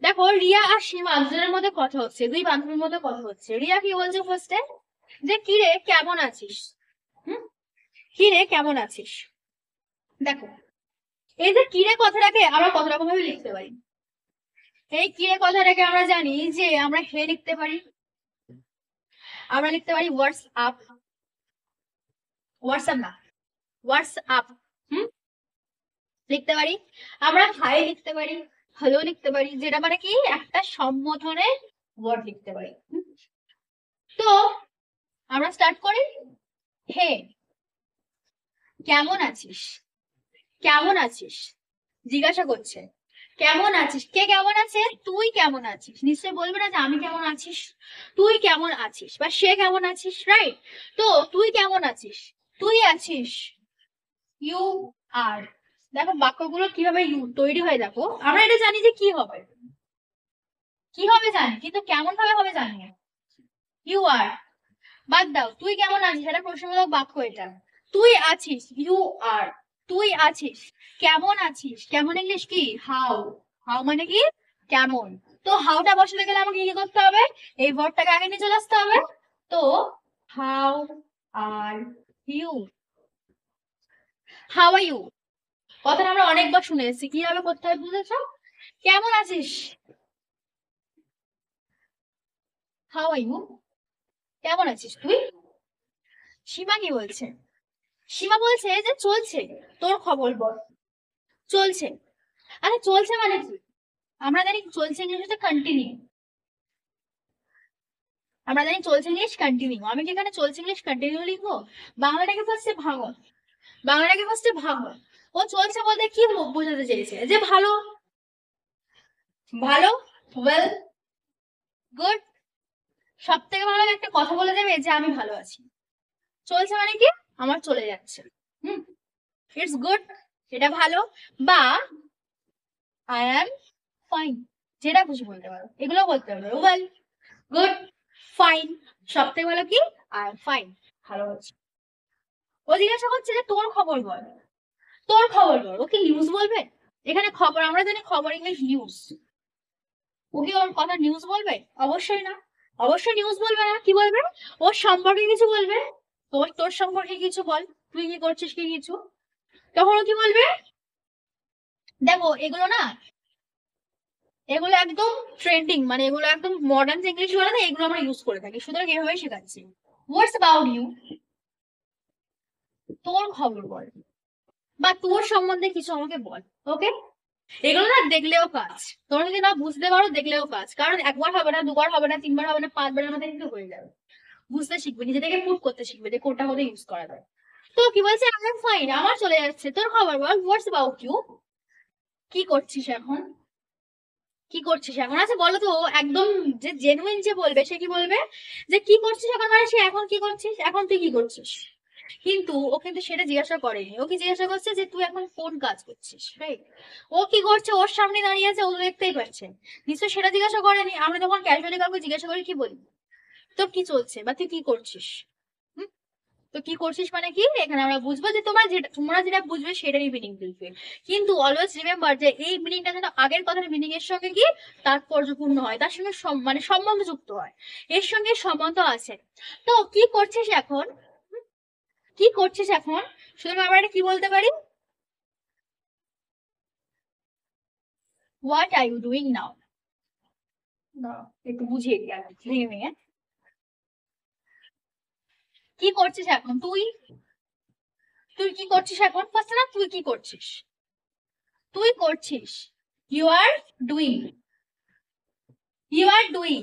দেখো, রিয়া আর সীমা দুজনের মধ্যে কথা হচ্ছে, দুই বান্ধবীর মধ্যে কথা হচ্ছে। রিয়া কি বলছে ফার্স্টে, যে কিরে কেমন আছিস? কিরে কেমন আছিস? দেখো, এই যে কিরে কথাটাকে আমরা কত রকম ভাবে লিখতে পারি। এই কিরে কথাটাকে আমরা জানি যে আমরা হে লিখতে পারি, আমরা লিখতে পারি হোয়াটসঅ্যাপ, হোয়াটসঅ্যাপ না হোয়াটসঅ্যাপ, লিখতে পারি। আমরা হাই লিখতে পারি, হ্যালো লিখতে পারি, যেটা মানে কি একটা সম্বোধনের ওয়ার্ড লিখতে পারি। তো আমরা স্টার্ট করি। হে কেমন আছিস? কেমন আছিস জিজ্ঞাসা করছে, কেমন আছিস? কে কেমন আছে? তুই কেমন আছিস? নিশ্চয় বলবে না যে আমি কেমন আছিস, তুই কেমন আছিস বা সে কেমন আছিস, রাইট? তো তুই কেমন আছিস, তুই আছিস, ইউ আর। দেখো বাক্যগুলো কিভাবে ইউ তৈরি হয়, দেখো আমরা এটা জানি যে কি হবে, কি হবে জানি, কিন্তু কেমন ভাবে হবে জানি না। ইউ আর, বাদ দাও, তুই কেমন আছিস এটা প্রশ্নবোধক বাক্য, এটা তুই আছিস, ইউ আর, তুই আছিস, কেমন আছিস, কেমন ইংলিশ কি হাউ, হাউ মানে কি কেমন। তো হাউটা বসাতে গেলে আমাকে কি করতে হবে, এই ভার্বটাকে আগে নিয়ে চলে আসতে হবে। তো how are you, how are you কথাটা আমরা অনেকবার শুনে এসেছি, কিভাবে করতে হবে বুঝেছো? কেমন আছিস, হাউ আর ইউ, কেমন আছিস তুই। সীমা কি বলছে? সীমা বলছে যে চলছে, তোর খবর বল। চলছে, আরে চলছে মানে কি? আমরা জানি চলছে ইংলিশ হচ্ছে কন্টিনিউ, আমরা জানি চলছে ইংলিশ কন্টিনিউ। আমি কি এখানে চলছে ইংলিশ কন্টিনিউ লিখবো? বাংলাটাকে ফার্স্টে ভাঙো, বাংলাটাকে ফার্স্টে ভাঙো। ও চলছে বলতে কি বোঝাতে চেয়েছে, যে ভালো, ভালো, ওয়েল, গুড। সব থেকে ভালো একটা কথা বলে দেবে যে আমি ভালো আছি। চলছে মানে কি আমার চলে যাচ্ছে, ইটস গুড, এটা ভালো, বা আই অ্যাম ফাইন, যেটা খুশি বলতে পারো, এগুলো বলতে পারো। ওয়েল, গুড, ফাইন, সব থেকে ভালো কি আই এম ফাইন, ভালো আছি। ও জিজ্ঞাসা করছে যে তোর খবর বল, তোর খবর বল। ও কি নিউজ বলবে? এখানে খবর, আমরা জানি খবর ইংলিশ নিউজ, ও কি ওর কথা নিউজ বলবে? অবশ্যই না, অবশ্যই নিউজ বলবে না। কি বলবে? ওর সম্পর্কে কিছু বলবে, তোর তোর সম্পর্কে কিছু বল, তুই কি করছিস কি কিছু। তখন ও কি বলবে? দেখো এগুলো না, এগুলো একদম ট্রেন্ডিং, মানে এগুলো একদম মডার্ন ইংলিশ বলে না, এগুলো আমরা ইউজ করে থাকি, সুতরাং এভাবেই শেখাচ্ছি। হোয়াটস অ্যাবাউট ইউ, তোর খবর বল, বা তোর সম্বন্ধে কিছু আমাকে বল। ওকে, এগুলো না দেখলেও কাজ, তোমরা যদি না বুঝতে পারো দেখলেও কাজ, কারণ একবার হবে না, দুবার হবে না, তিনবার হবে না, পাঁচবারের মধ্যে কিন্তু হয়ে যাবে। বুঝতে শিখবে, নিজে থেকে পুট করতে শিখবে যে কোনটা কোথায় ইউজ করা যায়। তো কি বলছে, আই এম ফাইন, আমার চলে যাচ্ছে, তোর খবর বল, হোয়াটস অ্যাবাউট ইউ, কি করছিস এখন। কি করছিস এখন? আচ্ছা বলো তো, একদম যে জেনুইন যে বলবে সে কি বলবে? যে কি করছিস এখন, মানে সে এখন কি করছিস, এখন তুই কি করছিস। কিন্তু ও কিন্তু সেটা জিজ্ঞাসা করেনি, ও কি জিজ্ঞাসা করছে যে তুই এখন কোন কাজ করছিস, রাইট? ও কি করছে, ওর সামনে দাঁড়িয়ে আছে, ও তো দেখতেই পাচ্ছে। নিশ্চয় সেটা জিজ্ঞাসা করেনি। আমরা যখন ক্যাজুয়ালি কাউকে জিজ্ঞাসা করি কি বলি? তোর কি চলছে বা তুই কি করছিস। হুম? তো কি করছিস মানে কি, এখানে আমরা বুঝবো যে তোমরা যেটা বুঝবে সেটারই মিনিং বুঝবে। কিন্তু অলওয়েজ রিমেম্বার যে এই মিনিংটা যেন আগের কথার মিনিং এর সঙ্গে কি তাৎপর্যপূর্ণ হয়, তার সঙ্গে মানে সম্বন্ধযুক্ত হয়, এর সঙ্গে সম্বন্ধ আছে। তো কি করছিস এখন, কি করছিস এখন, সুতরাং আমরা এটা কি বলতে পারি? What are you doing now. একটু বুঝিয়ে দিই আগে ভেঙে ভেঙে। কি করছিস এখন তুই, তুই কি করছিস এখন, ফার্স্ট না তুই কি করছিস, তুই করছিস, you are doing, you are doing,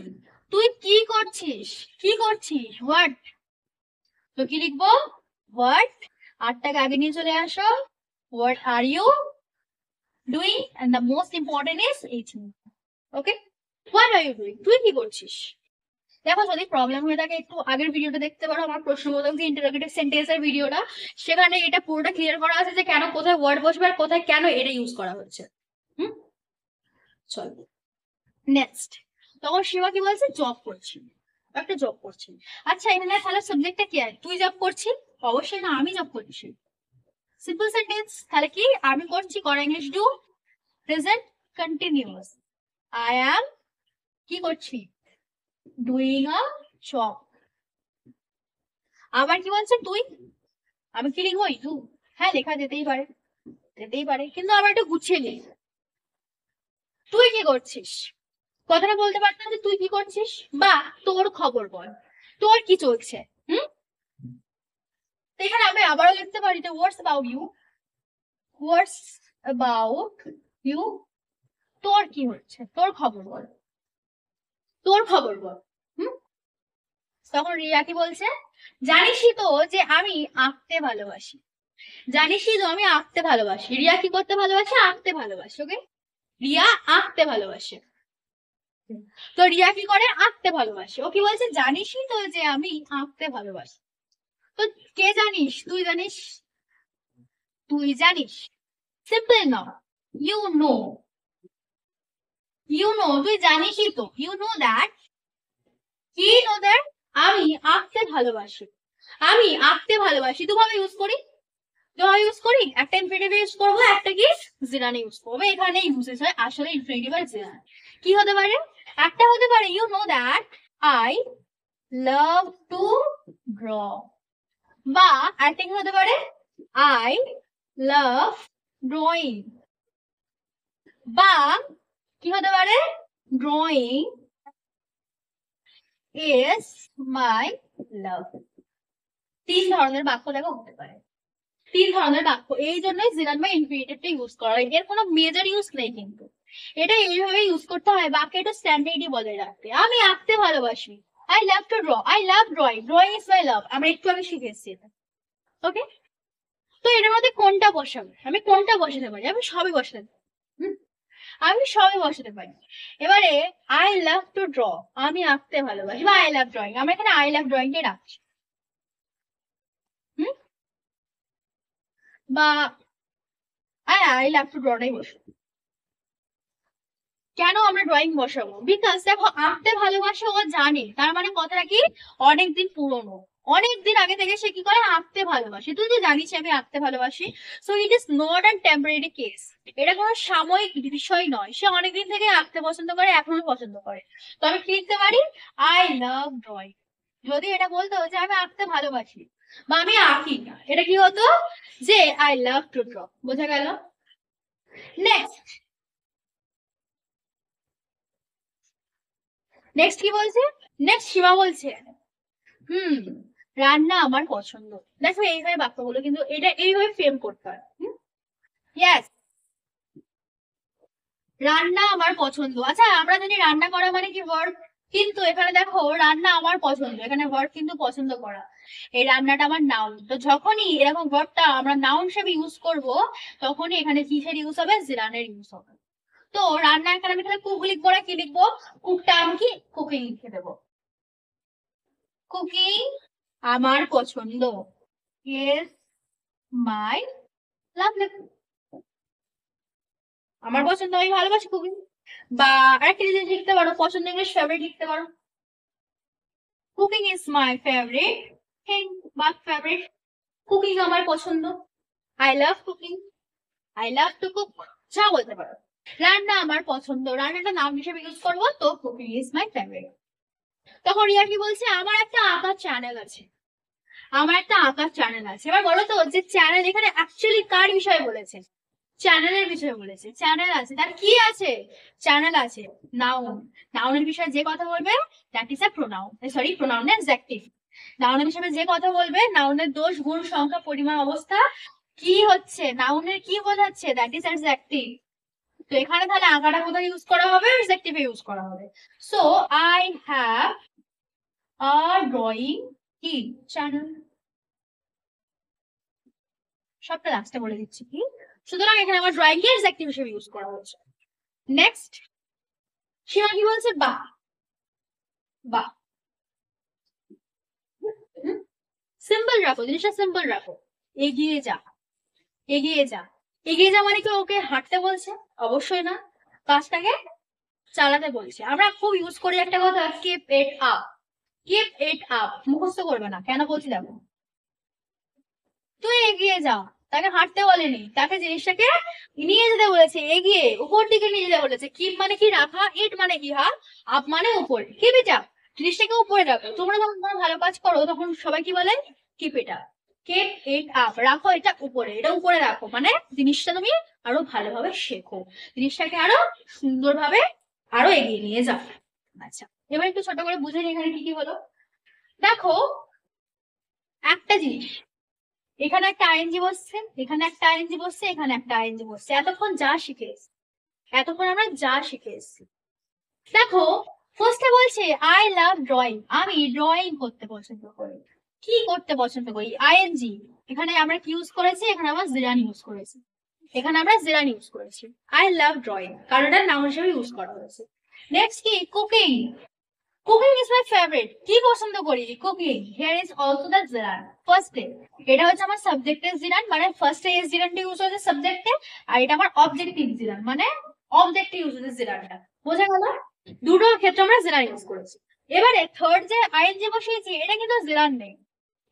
তুই কি করছিস, কি করছিস, হোয়াট। তো কি লিখবো, হোয়াট, আটটাকে আগে নিয়ে চলে আসো, what are you doing, and the most important is H. Okay, what are you doing, তুই কি করছিস। দেখো যদি প্রবলেম হয়ে থাকে একটু আগের ভিডিওটা দেখতে পারো, আমার প্রশ্নবোধক যে ইন্টারোগেটিভ সেন্টেন্সের ভিডিওটা, সেখানে এটা পুরোটা ক্লিয়ার করা আছে যে কেন কোথায় ওয়ার্ড বসবে আর কোথায় কেন এটা ইউজ করা হচ্ছে। হুম, চলো নেক্সট। তখন শিবা কি বলছে, জব করছি, একটা জব করছি। আচ্ছা এখানে তাহলে সাবজেক্টটা কি আছে, তুই জব করছিস, অবশ্যই না আমি জব করছি। সিম্পল সেন্টেন্স, তাহলে কি আমি করছি, করা English do, present continuous, I am কি করছি, ডুইং আ জব। আবার কি বলছে তুই, আমি কি লিখবো, ইউ। হ্যাঁ লেখা যেতেই পারে, যেতেই পারে, কিন্তু আবার একটু গুছিয়ে নে। তুই কি করছিস, কথাটা বলতে পারতাম যে তুই কি করছিস, বা তোর খবর বল, তোর কি চলছে। হুম, তো এখানে আমি আবারও লিখতে পারি যে what's about you, what's about you, তোর কি হচ্ছে, তোর খবর বল, তোর খবর বল। হুম, তখন রিয়া কি বলছে, জানিসই তো যে আমি আঁকতে ভালোবাসি, জানিসই তো আমি আঁকতে ভালোবাসি। রিয়া কি করতে ভালোবাসে, আঁকতে ভালোবাসে। ওকে, রিয়া আঁকতে ভালোবাসে। তো রিয়া কি করে, আঁকতে ভালোবাসে। ও কি বলছে, জানিসই তো যে আমি আঁকতে ভালোবাসি। তো কে জানিস, তুই জানিস, তুই জানিস, simple now, you know, you know, তুই জানিসই তো, ইউ নো দ্যাট, কি নো দ্যাট, আমি আঁকতে ভালোবাসি, আমি আঁকতে ভালোবাসি দুভাবে ইউজ করি, দুভাবে ইউজ করি, একটা ইনফিনিটিভ ইউজ করবো, একটা কি জিরানে ইউজ করবো। এখানে ইউজেস হয় আসলে ইনফিনিটিভ আর জিরান। কি হতে পারে, একটা হতে পারে you know that I love to draw, বা আরেকটা কি হতে পারে, আই লাভ ড্রয়িং, বা কি হতে পারে, ড্রয়িং ইজ মাই লাভ। তিন ধরনের বাক্য দেখো হতে পারে, তিন ধরনের বাক্য, এই জন্যই জিরান বা ইনফিনিটিভটা ইউজ করা হয়। এর কোনো মেজর ইউজ নেই, কিন্তু এটা এইভাবে ইউজ করতে হয় বাক্য একটু স্ট্যান্ডার্ডই বজায় রাখতে। আমি আঁকতে ভালোবাসি, I love to draw, I love drawing, drawing is my love, আমরা একটু আগে শিখেছি এটা। ওকে, তো এটার মধ্যে কোনটা বসাবো, আমি কোনটা বসাতে পারি, আমি সবই বসাতে পারি। হুম, আমি সবই বসাতে পারি। এবারে আই লাভ টু ড্র, আমি আঁকতে ভালোবাসি, বা আই লাভ ড্রয়িং, আমরা এখানে আই লাভ ড্রয়িংটাই রাখছি। হুম, বা আই লাভ টু ড্রটাই বসবো। কেন আমরা ড্রয়িং বসাবো, বিকজ দেখো আঁকতে ভালোবাসে ও জানে, তার মানে কথাটা কি, অনেকদিন পুরনো, অনেকদিন আগে থেকে সে কি করে, আঁকতে ভালোবাসে। তুই তো জানিস আমি আঁকতে ভালোবাসি, so it is not an temporary case, এটা কোনো সাময়িক বিষয় নয়, সে অনেকদিন থেকে আঁকতে পছন্দ করে, এখনো পছন্দ করে। তো আমি কি লিখতে পারি, আই লাভ ড্রয়িং। যদি এটা বলতো যে আমি আঁকতে ভালোবাসি বা আমি আঁকি না, এটা কি হতো, যে আই লাভ টু ড্র। বোঝা গেল। নেক্সট, নেক্সট কি বলছে, নেক্সট সীমা বলছে, হুম, রান্না আমার পছন্দ। দেখো এইভাবে বাক্যগুলো কিন্তু এটা এইভাবে ফ্রেম করতে হয়। ইয়েস, রান্না আমার পছন্দ। আচ্ছা আমরা জানি রান্না করা মানে কি ভার্ব, কিন্তু এখানে দেখো রান্না আমার পছন্দ, এখানে ভার্ব কিন্তু পছন্দ করা। এই রান্নাটা আমার নাউন, তো যখনই এরকম ভার্বটা আমরা নাউন হিসেবে ইউজ করব, তখনই এখানে কিসের ইউজ হবে, জিরানের ইউজ হবে। তো রান্না এখানে আমি তাহলে কুক লিখবো না কি লিখবো? কুকটা আমি কি কুকিং লিখে দেবো। কুকিং আমার পছন্দ, ইজ মাই লাভ। আমার পছন্দ, আমি ভালোবাসি কুকিং। বা আরেকটা জিনিস লিখতে পারো, পছন্দ ইংলিশ ফেভারিট লিখতে পারো। Cooking is my favourite thing বা ফেভারিট, কুকিং আমার পছন্দ, I love cooking, I love to cook, যা বলতে পারো। রান্না আমার পছন্দ, রান্নাটা নাম হিসেবে ইউজ করবো, তো কুকিং ইজ মাই ফেভারিট। তখন রিয়া কি বলছে, আমার একটা আঁকার চ্যানেল আছে, আমার একটা আঁকার চ্যানেল আছে। এবার বলো তো যে চ্যানেল এখানে অ্যাকচুয়ালি কার বিষয়ে বলেছে? চ্যানেলের বিষয়ে বলেছে। চ্যানেল আছে, তার কি আছে? চ্যানেল আছে, নাউন। নাউনের বিষয়ে যে কথা বলবে that is a pronoun, sorry pronoun adjective. নাউনের বিষয়ে যে কথা বলবে, নাউনের দোষ গুণ সংখ্যা পরিমাণ অবস্থা কি হচ্ছে, নাউনের কি বোঝাচ্ছে, দ্যাট ইজ অ্যাডজেক্টিভ। তো এখানে তাহলে আঁকাটা কোথায় ইউজ করা হবে? অ্যাডজেক্টিভে ইউজ করা হবে। So I have a drawing কি চ্যানেল, সবটা লাস্টে বলে দিচ্ছি কি। সুতরাং এখানে আমার ড্রয়িং কে অ্যাডজেক্টিভ হিসেবে ইউজ করা হচ্ছে। নেক্সট সীমা কি বলছে, বাহ। বাহ, সিম্পল রাখো, জিনিসটা সিম্পল রাখো। এগিয়ে যা, এগিয়ে যা। এগিয়ে যা মানে কি ওকে হাঁটতে বলছে? অবশ্যই না, কাজটাকে চালাতে বলছে। আমরা খুব ইউজ করি একটা কথা, keep it up. Keep it up মুখস্থ করবে না, কেন বলছি দেখো। তুই এগিয়ে যা, তাকে হাঁটতে বলেনি, তাকে জিনিসটাকে নিয়ে যেতে বলেছে, এগিয়ে উপর দিকে নিয়ে যেতে বলেছে। কিপ মানে কি রাখা, ইট মানে কি হাত, আপ মানে উপর। কিপ ইট আপ, জিনিসটাকে উপরে রাখো। তোমরা যখন কোনো ভালো কাজ করো তখন সবাই কি বলে? Keep it up. Keep it up, রাখো এটা উপরে, এটা উপরে রাখো, মানে জিনিসটা তুমি আরো ভালোভাবে শেখো, জিনিসটাকে আরো সুন্দরভাবে আরো এগিয়ে নিয়ে যাও। আচ্ছা, এবার একটু ছোট করে বুঝে নিই এখানে কি কি হলো। দেখো একটা জিনিস, এখানে একটা আইএনজি বসছে, এখানে একটা আইএনজি বসছে, এখানে একটা আইএনজি বসছে। এতক্ষণ যা শিখে এসেছি, এতক্ষণ আমরা যা শিখে এসেছি। দেখো ফার্স্টে বলছে আই লাভ ড্রয়িং, আমি ড্রয়িং করতে পছন্দ করি। কি করতে পছন্দ করি? আইএনজি। এখানে আমরা কি ইউজ করেছি? এখানে আমরা জিরান ইউজ করেছি, এখানে আমরা জিরান ইউজ করেছি। আই লাভ ড্রয়িং কারণ এটা নাউন হিসেবে ইউজ করা হয়েছে। নেক্সট কি? Cooking. Cooking is my favourite, কি পছন্দ করি? Cooking. Here is also the gerund ফার্স্টে, এটা হচ্ছে আমার সাবজেক্টের জিরান, মানে ফার্স্টে এস জিরানটা ইউজ হচ্ছে সাবজেক্টে, আর এটা আমার অবজেক্টিভ জিরান, মানে অবজেক্টিভ ইউজ হচ্ছে জিরানটা। বোঝা গেল? দুটো ক্ষেত্রে আমরা জিরান ইউজ করেছি। এবারে থার্ড যে আইএনজি বসিয়েছি, এটা কিন্তু জিরান নেই,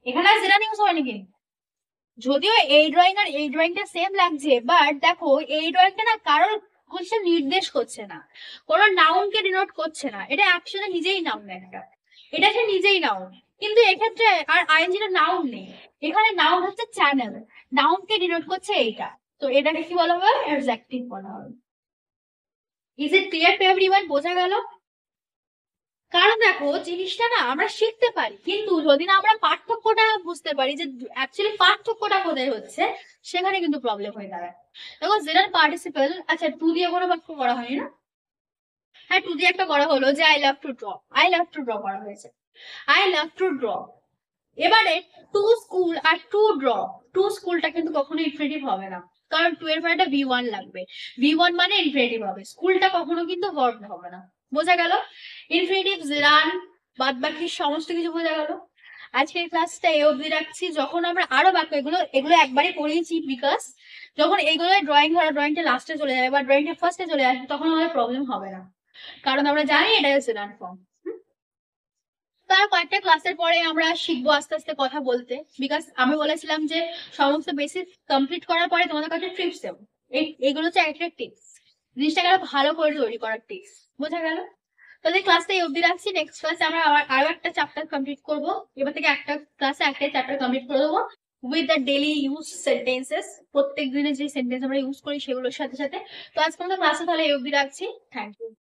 এখানে আর জিরান ইউজ হয়নি কিন্তু। যদিও এই ড্রয়িং আর এই ড্রয়িংটা সেম লাগছে, বাট দেখো এই ড্রয়িংটা না কারোর হচ্ছে নির্দেশ করছে না, কোনো নাউনকে ডিনোট করছে না, এটা অ্যাকচুয়ালি নিজেই নাউন একটা, এটা সে নিজেই নাউন। কিন্তু এক্ষেত্রে আর আইএনজিটা নাউন নেই, এখানে নাউন হচ্ছে চ্যানেল, নাউনকে ডিনোট করছে এইটা, তো এটাকে কি বলা হবে? অ্যাডজেক্টিভ বলা হবে। Is it clear to everyone? বোঝা গেল? কারণ দেখো জিনিসটা না আমরা শিখতে পারি, কিন্তু যদি না আমরা পার্থক্যটা বুঝতে পারি যে অ্যাকচুয়ালি পার্থক্যটা কোথায় হচ্ছে, সেখানে কিন্তু প্রবলেম হয়ে দাঁড়ায়। দেখো জেনারেল পার্টিসিপল, আচ্ছা টু দিয়ে কোনো বাক্য করা হয়নি না? হ্যাঁ টু দিয়ে একটা করা হলো, যে I love to draw, I love to draw করা হয়েছে, আই লাভ টু ড্র। এবারে টু স্কুল আর টু ড্র, টু স্কুলটা কিন্তু কখনো ইনফিনিটিভ হবে না, কারণ টু এর পরে একটা ভি ওয়ান লাগবে, ভি ওয়ান মানে ইনফিনিটিভ হবে, স্কুলটা কখনো কিন্তু ভার্ব হবে না। বোঝা গেল? ইনফিনিটিভ জিরান বাদ বাকি সমস্ত কিছু বোঝা গেল। আজকের ক্লাসটা এই অবধি রাখছি, যখন আমরা আরো বাক্য এগুলো এগুলো একবারই পড়িয়েছি, বিকজ যখন এইগুলো ড্রয়িং ধরো ড্রয়িংটা লাস্টে চলে যাবে বা ড্রয়িংটা ফার্স্টে চলে আসবে, তখন আমাদের প্রবলেম হবে না, কারণ আমরা জানি এটা জিরান ফর্ম। তার কয়েকটা ক্লাসের পরে আমরা শিখবো আস্তে আস্তে কথা বলতে, বিকজ আমি বলেছিলাম যে সমস্ত বেসিক কমপ্লিট করার পরে তোমাদের কাছে ট্রিপস দেবো, এইগুলো হচ্ছে একটা টিপস, জিনিসটাকে আরো ভালো করে তৈরি করার টিপস। বোঝা গেল? তাহলে ক্লাসটা এই অবধি রাখছি, নেক্সট ক্লাসে আমরা আরো একটা চ্যাপ্টার কমপ্লিট করবো, এবার থেকে একটা ক্লাসে একটা চ্যাপ্টার কমপ্লিট করে দেবো with the daily use sentences, প্রত্যেক দিনে যে সেন্টেন্স আমরা ইউজ করি সেগুলোর সাথে সাথে। তো আজকে আমাদের ক্লাসে তাহলে এই অবধি রাখছি, থ্যাংক ইউ।